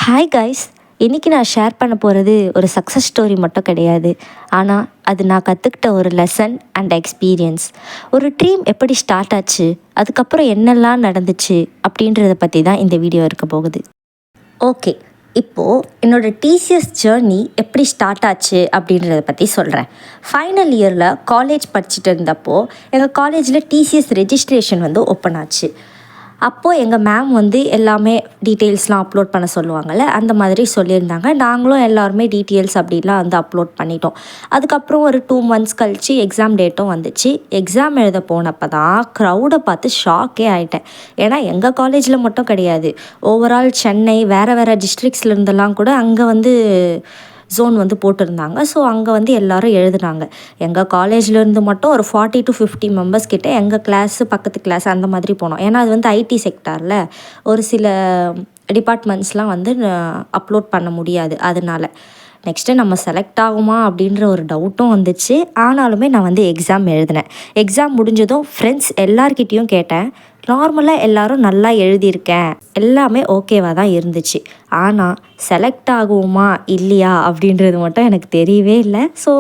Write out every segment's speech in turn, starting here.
Hi guys, இன்றைக்கி நான் share பண்ண போகிறது ஒரு சக்ஸஸ் ஸ்டோரி மட்டும் கிடையாது. ஆனால் அது நான் கற்றுக்கிட்ட ஒரு லெசன் அண்ட் எக்ஸ்பீரியன்ஸ். ஒரு ட்ரீம் எப்படி ஸ்டார்ட் ஆச்சு, அதுக்கப்புறம் என்னெல்லாம் நடந்துச்சு அப்படின்றத பற்றி தான் இந்த வீடியோ இருக்க போகுது. ஓகே, இப்போது என்னோடய டிசிஎஸ் ஜேர்னி எப்படி ஸ்டார்ட் ஆச்சு அப்படின்றத பற்றி சொல்கிறேன். ஃபைனல் இயரில் காலேஜ் படிச்சுட்டு இருந்தப்போ எங்கள் காலேஜில் டிசிஎஸ் ரெஜிஸ்ட்ரேஷன் ஓப்பன் ஆச்சு. அப்போது எங்கள் மேம் எல்லாமே டீட்டெயில்ஸ்லாம் அப்லோட் பண்ண சொல்லுவாங்கள்ல, அந்த மாதிரி சொல்லியிருந்தாங்க. நாங்களும் எல்லாருமே டீட்டெயில்ஸ் அப்படிலாம் அப்லோட் பண்ணிட்டோம். அதுக்கப்புறம் ஒரு 2 months கழித்து எக்ஸாம் டேட்டும் வந்துச்சு. எக்ஸாம் எழுத போனப்போ தான் க்ரௌடை பார்த்து ஷாக்கே ஆகிட்டேன். ஏன்னா எங்கள் காலேஜில் மட்டும் கிடையாது, ஓவரால் சென்னை வேறு டிஸ்ட்ரிக்ஸ்லேருந்தெல்லாம் கூட அங்கே ஜோன் போட்டிருந்தாங்க. ஸோ அங்கே எல்லோரும் எழுதுனாங்க. எங்கள் காலேஜ்லேருந்து மட்டும் ஒரு 40 to 50 மெம்பர்ஸ் கிட்டே எங்கள் கிளாஸு பக்கத்து கிளாஸ் அந்த மாதிரி போனோம். ஏன்னா அது ஐடி செக்டாரில் ஒரு சில டிபார்ட்மெண்ட்ஸ்லாம் அப்லோட் பண்ண முடியாது. அதனால் நெக்ஸ்ட்டு நம்ம செலக்ட் ஆகுமா அப்படின்ற ஒரு டவுட்டும் வந்துச்சு. ஆனாலுமே நான் எக்ஸாம் எழுதினேன். எக்ஸாம் முடிஞ்சதும் ஃப்ரெண்ட்ஸ் எல்லார்கிட்டேயும் கேட்டேன். நார்மலாக எல்லோரும் நல்லா எழுதியிருக்கேன், எல்லாமே ஓகேவாக தான் இருந்துச்சு. ஆனால் செலக்ட் ஆகுமா இல்லையா அப்படின்றது மட்டும் எனக்கு தெரியவே இல்லை. ஸோ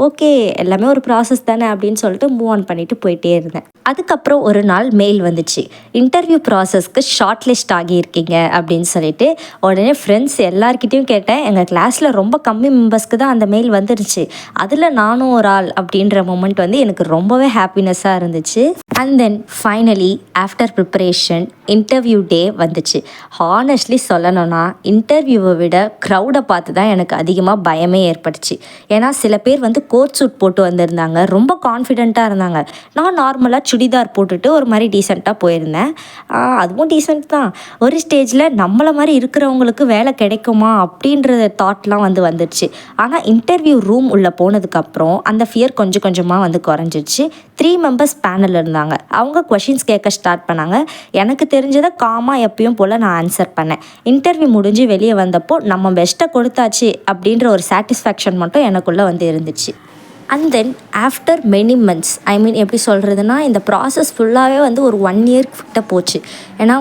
ஓகே, எல்லாமே ஒரு ப்ராசஸ் தானே அப்படின்னு சொல்லிட்டு மூவ் ஆன் பண்ணிவிட்டு போயிட்டே இருந்தேன். அதுக்கப்புறம் ஒரு நாள் மெயில் வந்துச்சு, இன்டர்வியூ ப்ராசஸ்க்கு ஷார்ட் லிஸ்ட் ஆகியிருக்கீங்க அப்படின்னு சொல்லிட்டு. உடனே ஃப்ரெண்ட்ஸ் எல்லார்கிட்டையும் கேட்டேன். எங்கள் கிளாஸில் ரொம்ப கம்மி மெம்பர்ஸ்க்கு தான் அந்த மெயில் வந்துருச்சு. அதில் நானும் ஒரு ஆள் அப்படின்ற மொமெண்ட் எனக்கு ரொம்பவே ஹாப்பினஸ்ஸாக இருந்துச்சு. And then finally after preparation interview day வந்துச்சு. ஹானஸ்ட்லி சொல்லணும்னா இன்டர்வியூவை விட க்ரௌடை பார்த்து தான் எனக்கு அதிகமாக பயமே ஏற்பட்டுச்சு. ஏன்னா சில பேர் கோட் சூட் போட்டு வந்திருந்தாங்க, ரொம்ப கான்ஃபிடெண்ட்டாக இருந்தாங்க. நான் நார்மலாக சுடிதார் போட்டுட்டு ஒரு மாதிரி டீசெண்டாக போயிருந்தேன். அதுவும் டீசெண்ட் தான். ஒரு ஸ்டேஜில் நம்மளை மாதிரி இருக்கிறவங்களுக்கு வேலை கிடைக்குமா அப்படின்ற தாட்லாம் வந்துடுச்சு. ஆனால் இன்டர்வியூ ரூம் உள்ளே போனதுக்கப்புறம் அந்த ஃபியர் கொஞ்சம் கொஞ்சமாக குறைஞ்சிச்சு. 3 members பேனல் இருந்தாங்க. அவங்க கொஷின்ஸ் கேட்க ஸ்டார்ட் பண்ணாங்க. எனக்கு தெரிஞ்சதை காமாக எப்பயும் போல் நான் ஆன்சர் பண்ணேன். இன்டர்வியூ முடிஞ்சு வெளியே வந்தப்போ நம்ம பெஸ்ட்டை கொடுத்தாச்சு அப்படின்ற ஒரு சாட்டிஸ்ஃபேக்ஷன் மட்டும் எனக்குள்ளே இருந்துச்சு. And then after many months, எப்படி சொல்கிறதுனா, இந்த ப்ராசஸ் ஃபுல்லாகவே ஒரு 1 year கிட்ட போச்சு. ஏன்னா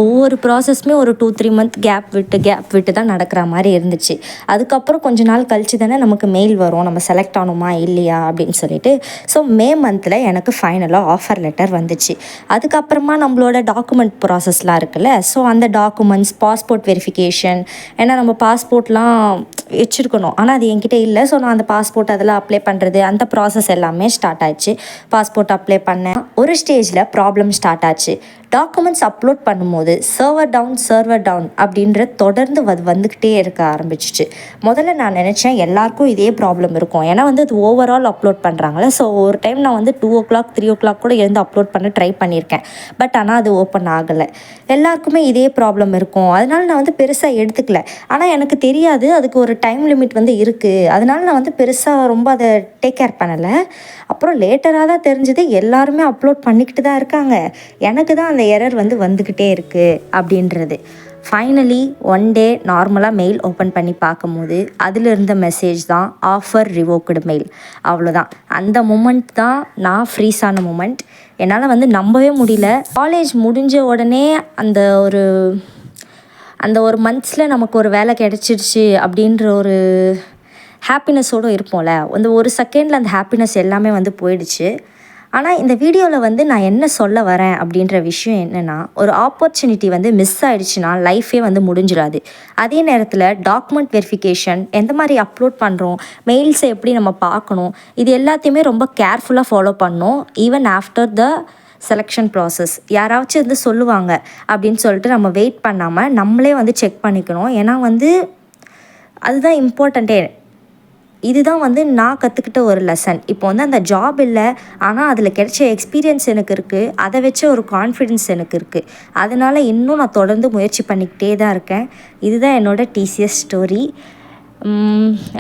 ஒவ்வொரு ப்ராசஸுமே ஒரு 2-3 month கேப் விட்டு தான் நடக்கிற மாதிரி இருந்துச்சு. அதுக்கப்புறம் கொஞ்ச நாள் கழிச்சு தானே நமக்கு மெயில் வரும், நம்ம செலக்ட் ஆகணுமா இல்லையா அப்படின்னு சொல்லிட்டு. ஸோ மே மந்தில் எனக்கு ஃபைனலாக ஆஃபர் லெட்டர் வந்துச்சு. அதுக்கப்புறமா நம்மளோட டாக்குமெண்ட் ப்ராசஸ்லாம் இருக்குல்ல, ஸோ அந்த டாக்குமெண்ட்ஸ், பாஸ்போர்ட் வெரிஃபிகேஷன், ஏன்னா நம்ம பாஸ்போர்ட்லாம் வச்சுருக்கணும். ஆனால் அது என்கிட்ட இல்லை. ஸோ நான் அந்த பாஸ்போர்ட் அதெல்லாம் அப்ளை பண்ணுறது, அந்த ப்ராசஸ் எல்லாமே ஸ்டார்ட் ஆச்சு. பாஸ்போர்ட் அப்ளை பண்ணேன். ஒரு ஸ்டேஜில் ப்ராப்ளம் ஸ்டார்ட் ஆச்சு. டாக்குமெண்ட்ஸ் அப்லோட் பண்ணும்போது சர்வர் டவுன் அப்படின்ற தொடர்ந்து வந்துக்கிட்டே இருக்க ஆரம்பிச்சிச்சு. முதல்ல நான் நினச்சேன் எல்லாருக்கும் இதே ப்ராப்ளம் இருக்கும். ஏன்னா அது ஓவரால் அப்லோட் பண்ணுறாங்களே. ஸோ ஒரு டைம் நான் 2 o'clock 3 o'clock கூட அப்லோட் பண்ண ட்ரை பண்ணியிருக்கேன். பட் ஆனால் அது ஓப்பன் ஆகலை. எல்லாருக்குமே இதே ப்ராப்ளம் இருக்கும். அதனால நான் பெருசாக எடுத்துக்கல. ஆனால் எனக்கு தெரியாது அதுக்கு ஒரு டைம் லிமிட் இருக்குது. அதனால நான் பெருசாக ரொம்ப அதை டேக் கேர் பண்ணலை. அப்புறம் லேட்டராக தான் தெரிஞ்சது எல்லாருமே அப்லோட் பண்ணிக்கிட்டு தான் இருக்காங்க. எனக்கு தான் அந்த எரர் வந்துக்கிட்டே இருக்குது அப்படின்றது. ஃபைனலி ஒன் டே நார்மலாக மெயில் ஓப்பன் பண்ணி பார்க்கும்போது அதில் இருந்த மெசேஜ் தான் ஆஃபர் ரிவோக்டு மெயில். அவ்வளோதான். அந்த மூமெண்ட் தான் நான் ஃப்ரீஸ் ஆன மூமெண்ட். என்னால் நம்பவே முடியல. காலேஜ் முடிஞ்ச உடனே அந்த ஒரு மந்த்ஸில் நமக்கு ஒரு வேலை கிடச்சிருச்சு அப்படின்ற ஒரு ஹாப்பினஸோடு இருப்போம்ல, ஒரு செகண்டில் அந்த ஹாப்பினஸ் எல்லாமே போயிடுச்சு. ஆனால் இந்த வீடியோவில் நான் என்ன சொல்ல வரேன் அப்படின்ற விஷயம் என்னென்னா, ஒரு ஆப்பர்ச்சுனிட்டி மிஸ் ஆகிடுச்சுன்னா லைஃபே முடிஞ்சிடாது. அதே நேரத்தில் டாக்குமெண்ட் வெரிஃபிகேஷன் எந்த மாதிரி அப்லோட் பண்ணுறோம், மெயில்ஸை எப்படி நம்ம பார்க்கணும், இது எல்லாத்தையுமே ரொம்ப கேர்ஃபுல்லாக ஃபாலோ பண்ணணும். Even after the selection process யாராச்சும் சொல்லுவாங்க அப்படின்னு சொல்லிட்டு நம்ம வெயிட் பண்ணாமல் நம்மளே செக் பண்ணிக்கணும். ஏன்னா அதுதான் இம்பார்ட்டண்ட்டே. இதுதான் நான் கற்றுக்கிட்ட ஒரு லெசன். இப்போ அந்த ஜாப் இல்லை, ஆனால் அதில் கிடைச்ச எக்ஸ்பீரியன்ஸ் எனக்கு இருக்குது. அதை வச்ச ஒரு கான்ஃபிடென்ஸ் எனக்கு இருக்குது. அதனால் இன்னும் நான் தொடர்ந்து முயற்சி பண்ணிக்கிட்டே தான் இருக்கேன். இதுதான் என்னோடய டிசிஎஸ் ஸ்டோரி.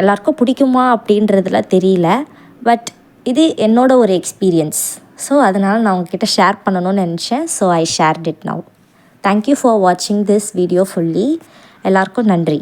எல்லாருக்கும் பிடிக்குமா அப்படின்றதுல தெரியல. பட் இது என்னோட ஒரு எக்ஸ்பீரியன்ஸ். ஸோ அதனால் நான் உங்ககிட்ட ஷேர் பண்ணணும்னு நினச்சேன். So I shirt it now. Thank you for வாட்சிங் திஸ் வீடியோ ஃபுல்லி. எல்லாருக்கும் நன்றி.